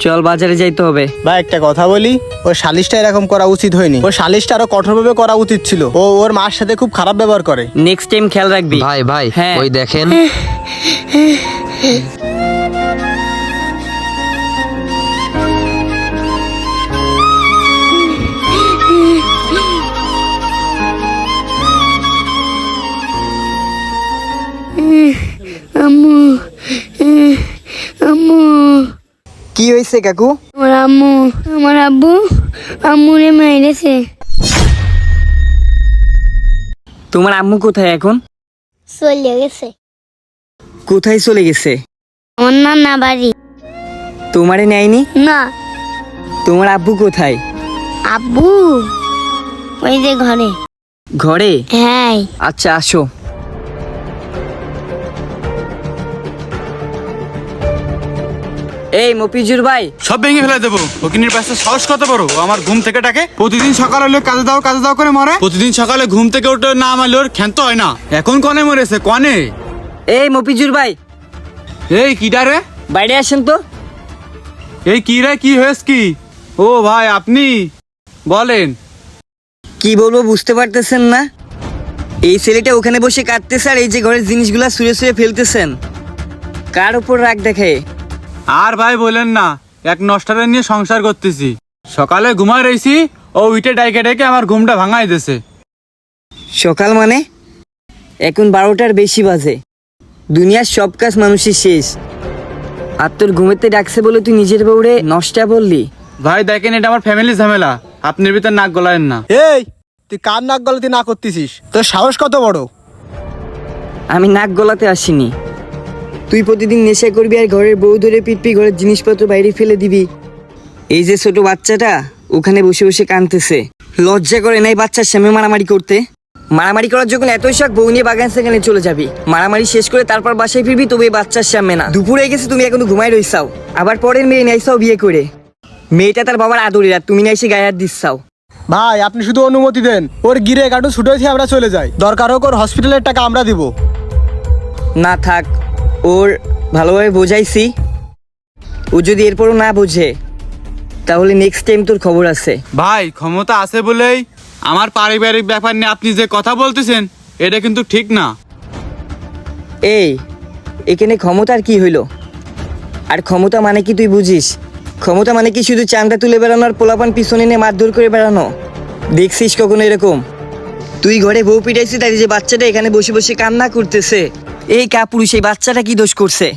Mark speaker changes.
Speaker 1: চল বাজারে যাইতে হবে।
Speaker 2: ভাই একটা কথা বলি, ওর সালিশটা এরকম করা উচিত হয়নি। ওর সালিশটা আরো কঠোরভাবে করা উচিত ছিল। ও ওর মার সাথে খুব খারাপ ব্যবহার করে।
Speaker 1: নেক্সট টাইম খেয়াল রাখবি।
Speaker 3: ভাই ভাই
Speaker 1: হ্যাঁ।
Speaker 3: ওই দেখেন।
Speaker 4: আম্মু আম্মু
Speaker 1: কি হয়েছে কাকু?
Speaker 4: আমার আব্বু আম্মুরে মেরেছে।
Speaker 1: তোমার আম্মু কোথায় এখন?
Speaker 4: চলে গেছে
Speaker 1: কোথায় চলে গেছে?
Speaker 4: আমার নানা বাড়ি।
Speaker 1: তোমারে নেয়নি?
Speaker 4: না।
Speaker 1: তোমার আব্বু কোথায়?
Speaker 4: আব্বু ওই যে ঘরে।
Speaker 1: ঘরে?
Speaker 4: হ্যাঁ।
Speaker 1: আচ্ছা আসো। এই মফিজুর ভাই,
Speaker 5: সব ভেঙে ফেলে দেবো। ফকিনির পাশে সাহস কত বড়, ও আমার ঘুম থেকে ডাকে। প্রতিদিন সকালে হলে কাজে দাও করে মরে। প্রতিদিন সকালে ঘুম থেকে উঠে না মারলে ওর ক্ষান্ত হয় না। এখন কনে মরেছে কনে?
Speaker 1: এই মফিজুর ভাই,
Speaker 5: এই কিডা রে?
Speaker 1: বাইরে আসেন তো।
Speaker 5: এই কি রে, কি হয়েছে কি? ও ভাই আপনি বলেন।
Speaker 1: কি বলবো বুঝতে পারতেছেন না? এই ছেলেটা ওখানে বসে কাঁদতেছে আর এই যে ঘরের জিনিসগুলা ছুঁড়ে ছুঁড়ে ফেলতেছেন। কার উপর রাগ দেখে?
Speaker 5: আর ভাই বলেন না, এক নষ্টারে নিয়ে সংসার করতেছি। সকালে ঘুমায় রয়েছি, ও উইটে ডাইকে ডাইকে আমার ঘুমটা ভাঙাই দিয়েছে।
Speaker 1: সকাল মানে? এখন 12টার বেশি বাজে। দুনিয়ার সব কাজ মানুষের শেষ। আর তোর ঘুমেতে ডাকছে বলে তুই নিজের বউরে নষ্টা বললি?
Speaker 5: ভাই দেখেন, এটা আমার ফ্যামিলি ঝামেলা, আপনার ভিতর নাক গলায়েন না।
Speaker 2: এই তুই কার নাক গলাতে না করতেছিস? তোর সাহস কত বড়?
Speaker 1: আমি নাক গলাতে আসিনি। তুই প্রতিদিন নেশা করবি আর ঘরের বউ ধরে পিটপি ঘরের জিনিসপত্র বাইরে ফেলে দিবি। এই যে ছোট বাচ্চাটা ওখানে বসে বসে কাঁদতেছে, লজ্জা করে নাই বাচ্চার সামনে মারামারি করতে? মারামারি করার যখন এতই শখ, বউ নিয়ে বাগান সেখানে চলে যাবি, মারামারি শেষ করে তারপর বাসায় ফিরবি, তবে এই বাচ্চার সামনে না। দুপুর হয়ে গেছে, তুমি এখনো ঘুমাই রইছাও। আবার পরের মেয়ে নাইছাও বিয়ে করে। মেয়েটা তার বাবার আদরের আর তুমি না এসে গায়ে হাত দিচ্ছাও।
Speaker 2: ভাই আপনি শুধু অনুমতি দেন, ওর গিরে কাটু ছুটে হয়েছে, আমরা চলে যাই। দরকার হোক ওর হসপিটালের টাকা আমরা দিব।
Speaker 1: না থাক, ওর ভালোভাবে বোঝাইছি। ও যদি এরপরও না বোঝে তাহলে নেক্সট টাইম তোর খবর আছে।
Speaker 5: ভাই ক্ষমতা আছে বলেই আমার পারিবারিক ব্যাপার নিয়ে আপনি যে কথা বলতেছেন, এটা কিন্তু ঠিক না।
Speaker 1: এই এখানে ক্ষমতার কি হইল? আর ক্ষমতা মানে কি তুই বুঝিস? ক্ষমতা মানে কি শুধু চান্দা তুলে বেড়ানো আর পোলাপান পিছনে নিয়ে মারধর করে বেড়ানো? দেখছিস কখনো এরকম? তুই ঘরে বউ পিটাইছিস তাই যে বাচ্চাটা এখানে বসে বসে কান্না করতেছে। এই কাপুরুষ, এই বাচ্চাটা কি দোষ করছে?